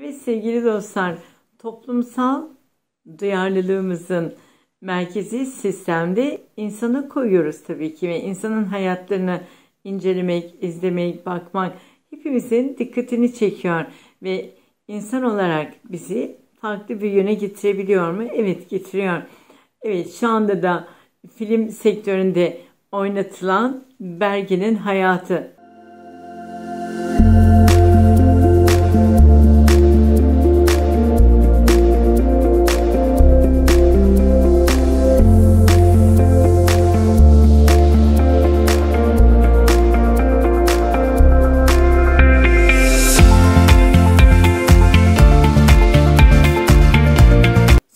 Evet sevgili dostlar, toplumsal duyarlılığımızın merkezi sistemde insana koyuyoruz tabii ki ve insanın hayatlarını incelemek, izlemek, bakmak hepimizin dikkatini çekiyor ve insan olarak bizi farklı bir yöne getirebiliyor mu? Evet, getiriyor. Evet, şu anda da film sektöründe oynatılan Bergen'in hayatı.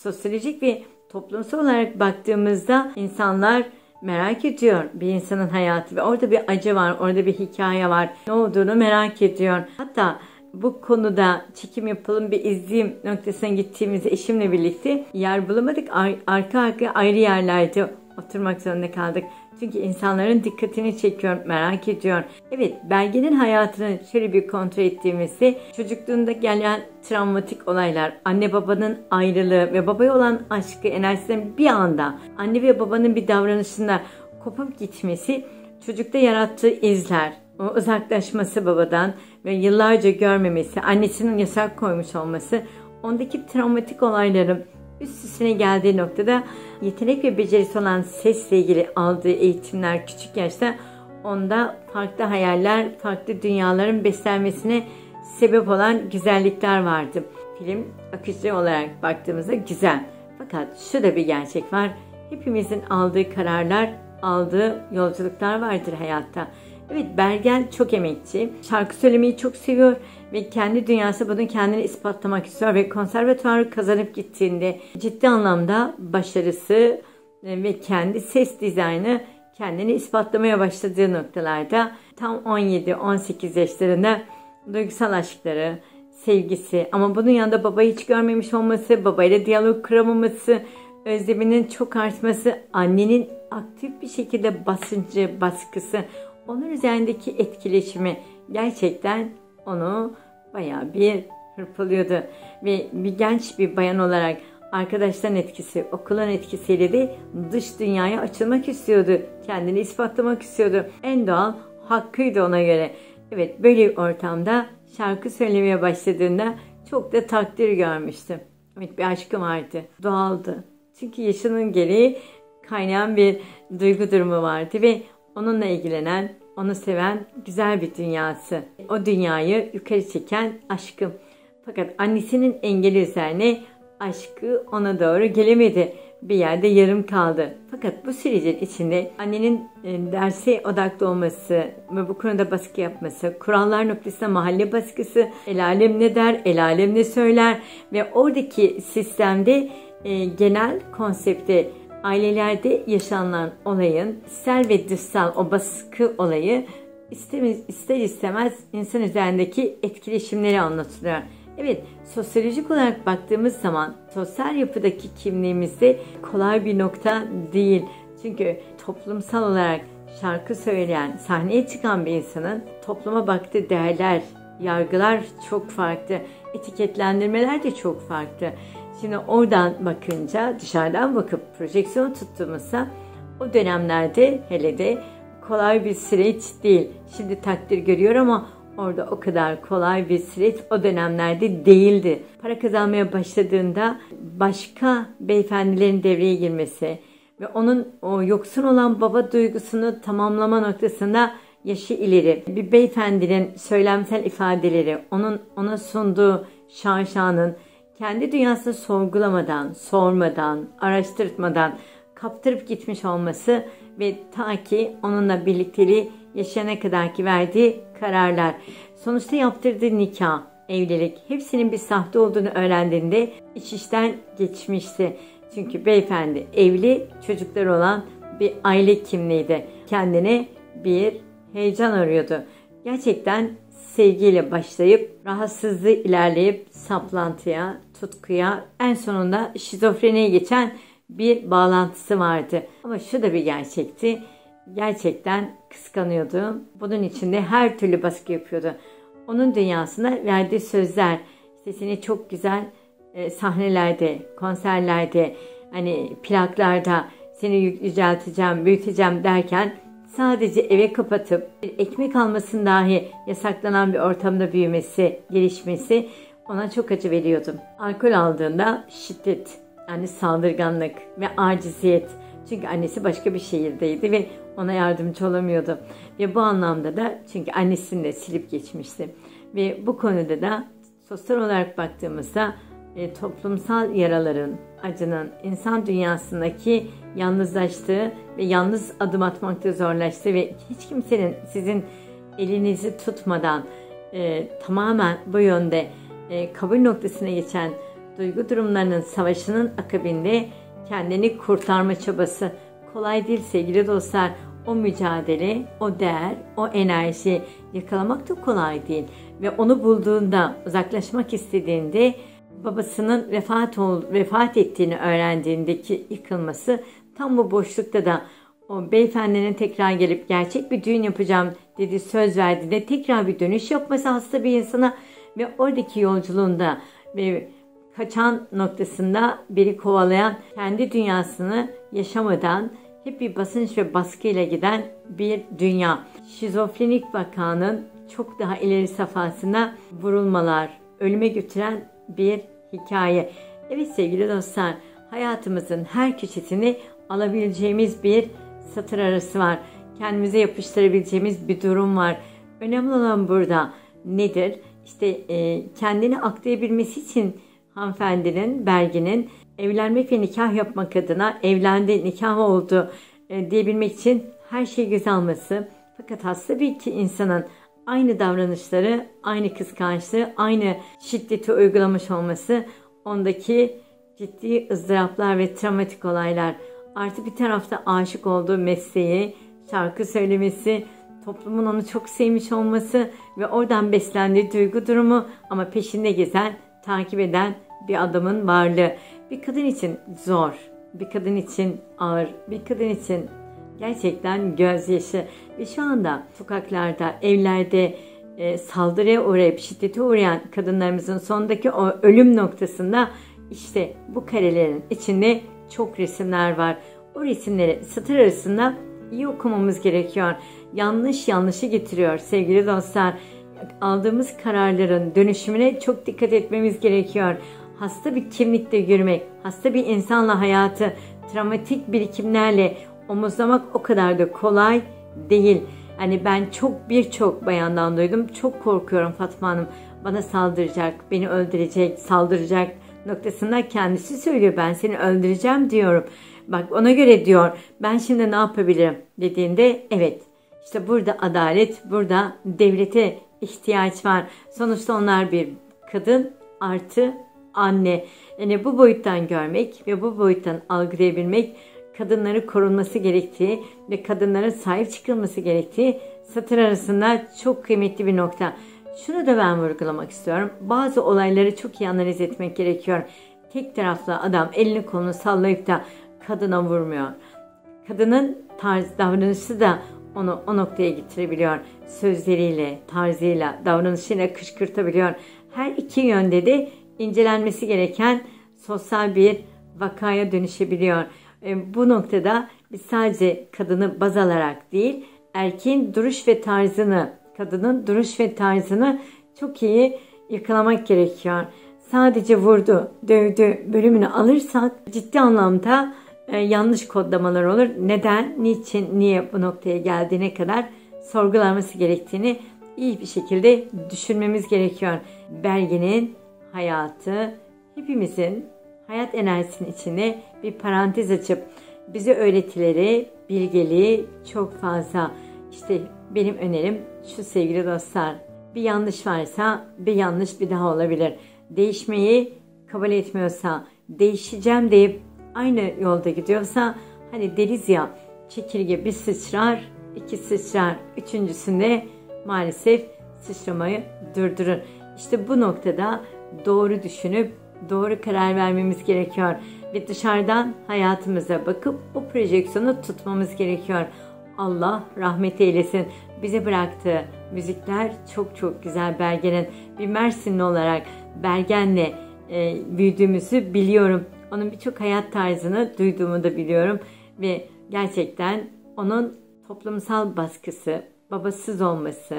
Sosyolojik ve toplumsal olarak baktığımızda insanlar merak ediyor bir insanın hayatı ve orada bir acı var, orada bir hikaye var. Ne olduğunu merak ediyor. Hatta bu konuda çekim yapalım bir izleyeyim noktasına gittiğimizde eşimle birlikte yer bulamadık. Arka arkaya ayrı yerlerde oturmak zorunda kaldık. Çünkü insanların dikkatini çekiyor, merak ediyor. Evet, Bergen'in hayatını şöyle bir kontrol ettiğimizde çocukluğunda gelen travmatik olaylar, anne babanın ayrılığı ve babaya olan aşkı, enerjisinin bir anda anne ve babanın bir davranışında kopup gitmesi çocukta yarattığı izler, o uzaklaşması babadan ve yıllarca görmemesi, annesinin yasak koymuş olması, ondaki travmatik olayların üst üstüne geldiği noktada yetenek ve becerisi olan sesle ilgili aldığı eğitimler küçük yaşta onda farklı hayaller, farklı dünyaların beslenmesine sebep olan güzellikler vardı. Film akıcı olarak baktığımızda güzel. Fakat şu da bir gerçek var. Hepimizin aldığı kararlar, aldığı yolculuklar vardır hayatta. Evet, Bergen çok emekçi. Şarkı söylemeyi çok seviyor ve kendi dünyası bunu kendini ispatlamak istiyor ve konservatuvarı kazanıp gittiğinde ciddi anlamda başarısı ve kendi ses dizaynı kendini ispatlamaya başladığı noktalarda tam 17-18 yaşlarında duygusal aşkları, sevgisi ama bunun yanında babayı hiç görmemiş olması, babayla diyalog kuramaması, özleminin çok artması, annenin aktif bir şekilde basıncı, baskısı, onun üzerindeki etkileşimi gerçekten onu bayağı bir hırpalıyordu. Ve bir genç bir bayan olarak arkadaşların etkisi, okulun etkisiyle de dış dünyaya açılmak istiyordu. Kendini ispatlamak istiyordu. En doğal hakkıydı ona göre. Evet, böyle bir ortamda şarkı söylemeye başladığında çok da takdir görmüştü. Evet, bir aşkı vardı. Doğaldı. Çünkü yaşının gereği kaynayan bir duygu durumu vardı ve onunla ilgilenen, onu seven güzel bir dünyası. O dünyayı yukarı çeken aşkı. Fakat annesinin engeli üzerine aşkı ona doğru gelemedi. Bir yerde yarım kaldı. Fakat bu sürecin içinde annenin derse odaklı olması ve bu konuda baskı yapması, kurallar noktasında mahalle baskısı, el alem ne der, el alem ne söyler ve oradaki sistemde genel konsepte ailelerde yaşanılan olayın içsel ve dışsal o baskı olayı ister istemez insan üzerindeki etkileşimleri anlatılıyor. Evet, sosyolojik olarak baktığımız zaman sosyal yapıdaki kimliğimizde kolay bir nokta değil. Çünkü toplumsal olarak şarkı söyleyen, sahneye çıkan bir insanın topluma baktığı değerler, yargılar çok farklı. Etiketlendirmeler de çok farklı. Şimdi oradan bakınca, dışarıdan bakıp projeksiyon tuttuğumuzda o dönemlerde hele de kolay bir süreç değil. Şimdi takdir görüyor ama orada o kadar kolay bir süreç o dönemlerde değildi. Para kazanmaya başladığında başka beyefendilerin devreye girmesi ve onun o yoksun olan baba duygusunu tamamlama noktasında yaşı ileri. Bir beyefendinin söylemsel ifadeleri, ona sunduğu şaşanın kendi dünyasını sorgulamadan, sormadan, araştırmadan kaptırıp gitmiş olması ve ta ki onunla birlikteliği yaşayana kadarki verdiği kararlar. Sonuçta yaptırdığı nikah, evlilik hepsinin bir sahte olduğunu öğrendiğinde iş işten geçmişti. Çünkü beyefendi evli, çocukları olan bir aile kimliğiydi. Kendine bir heyecan arıyordu. Gerçekten sevgiyle başlayıp rahatsızlığı ilerleyip saplantıya, tutkuya, en sonunda şizofreniye geçen bir bağlantısı vardı. Ama şu da bir gerçekti. Gerçekten kıskanıyordu. Bunun için de her türlü baskı yapıyordu. Onun dünyasına verdiği sözler, sesini çok güzel sahnelerde, konserlerde, hani plaklarda seni yücelteceğim, büyüteceğim derken sadece eve kapatıp bir ekmek almasın dahi yasaklanan bir ortamda büyümesi, gelişmesi ona çok acı veriyordum. Alkol aldığında şiddet, yani saldırganlık ve aciziyet. Çünkü annesi başka bir şehirdeydi ve ona yardımcı olamıyordu. Ve bu anlamda da çünkü annesini de silip geçmişti. Ve bu konuda da sosyal olarak baktığımızda toplumsal yaraların, acının insan dünyasındaki yalnızlaştığı ve yalnız adım atmakta zorlaştığı ve hiç kimsenin sizin elinizi tutmadan tamamen bu yönde kabul noktasına geçen duygu durumlarının savaşının akabinde kendini kurtarma çabası kolay değil sevgili dostlar. O mücadele, o değer, o enerji yakalamak da kolay değil. Ve onu bulduğunda, uzaklaşmak istediğinde babasının vefat ettiğini öğrendiğindeki yıkılması, tam bu boşlukta da o beyefendinin tekrar gelip gerçek bir düğün yapacağım dedi, söz verdiğinde tekrar bir dönüş yapması hasta bir insana ve oradaki yolculuğunda ve kaçan noktasında biri kovalayan, kendi dünyasını yaşamadan hep bir basınç ve baskıyla giden bir dünya. Şizofrenik vakanın çok daha ileri safhasına vurulmalar, ölüme götüren bir hikaye. Evet sevgili dostlar, hayatımızın her köşesini alabileceğimiz bir satır arası var. Kendimize yapıştırabileceğimiz bir durum var. Önemli olan burada nedir? İşte kendini aklayabilmesi için hanımefendinin, Bergin'in evlenmek ve nikah yapmak adına evlendi, nikah oldu diyebilmek için her şeyi göze alması. Fakat hasta bir iki insanın aynı davranışları, aynı kıskançlığı, aynı şiddeti uygulamış olması, ondaki ciddi ızdıraplar ve travmatik olaylar. Artı bir tarafta aşık olduğu mesleği, şarkı söylemesi, toplumun onu çok sevmiş olması ve oradan beslendiği duygu durumu ama peşinde gezen, takip eden bir adamın varlığı. Bir kadın için zor, bir kadın için ağır, bir kadın için gerçekten gözyaşı. Ve şu anda sokaklarda, evlerde saldırıya uğrayıp şiddete uğrayan kadınlarımızın sondaki o ölüm noktasında işte bu karelerin içinde çok resimler var. O resimleri satır arasında iyi okumamız gerekiyor. Yanlış yanlışı getiriyor sevgili dostlar. Aldığımız kararların dönüşümüne çok dikkat etmemiz gerekiyor. Hasta bir kimlikle yürümek, hasta bir insanla hayatı travmatik birikimlerle omuzlamak o kadar da kolay değil. Hani ben birçok bayandan duydum. Çok korkuyorum Fatma Hanım. Bana saldıracak, beni öldürecek, saldıracak noktasında kendisi söylüyor. Ben seni öldüreceğim diyorum. Bak ona göre diyor. Ben şimdi ne yapabilirim dediğinde evet. İşte burada adalet, burada devlete ihtiyaç var. Sonuçta onlar bir kadın artı anne. Yani bu boyuttan görmek ve bu boyuttan algılayabilmek, kadınları korunması gerektiği ve kadınlara sahip çıkılması gerektiği satır arasında çok kıymetli bir nokta. Şunu da ben vurgulamak istiyorum. Bazı olayları çok iyi analiz etmek gerekiyor. Tek taraflı adam elini kolunu sallayıp da kadına vurmuyor. Kadının davranışı da onu o noktaya getirebiliyor. Sözleriyle, tarzıyla, davranışıyla kışkırtabiliyor. Her iki yönde de incelenmesi gereken sosyal bir vakaya dönüşebiliyor. Bu noktada biz sadece kadını baz alarak değil, erkeğin duruş ve tarzını, kadının duruş ve tarzını çok iyi yakalamak gerekiyor. Sadece vurdu, dövdü bölümünü alırsak ciddi anlamda yanlış kodlamalar olur. Neden, niçin, niye bu noktaya geldiğine kadar sorgulanması gerektiğini iyi bir şekilde düşünmemiz gerekiyor. Bergin'in hayatı, hepimizin hayat enerjisinin içine bir parantez açıp bize öğretileri, bilgeliği çok fazla. İşte benim önerim şu sevgili dostlar. Bir yanlış varsa bir yanlış bir daha olabilir. Değişmeyi kabul etmiyorsa, değişeceğim deyip aynı yolda gidiyorsa, hani deriz ya, çekirge bir sıçrar, iki sıçrar, üçüncüsünde maalesef sıçramayı durdurur. İşte bu noktada doğru düşünüp doğru karar vermemiz gerekiyor ve dışarıdan hayatımıza bakıp o projeksiyonu tutmamız gerekiyor. Allah rahmet eylesin. Bize bıraktığı müzikler çok çok güzel. Bergen'in bir Mersinli olarak Bergen'le büyüdüğümüzü biliyorum. Onun birçok hayat tarzını duyduğumu da biliyorum. Ve gerçekten onun toplumsal baskısı, babasız olması,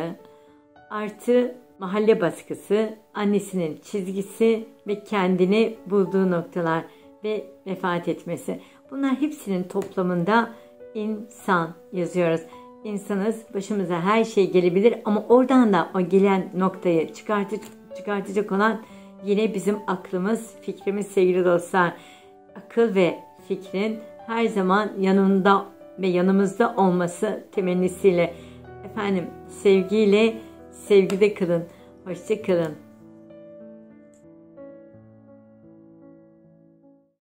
artı mahalle baskısı, annesinin çizgisi ve kendini bulduğu noktalar ve vefat etmesi. Bunlar hepsinin toplamında insan yazıyoruz. İnsanız, başımıza her şey gelebilir ama oradan da o gelen noktayı çıkartacak olan yine bizim aklımız, fikrimiz sevgili dostlar. Akıl ve fikrin her zaman yanında ve yanımızda olması temennisiyle. Efendim sevgiyle, sevgide kalın. Hoşça kalın.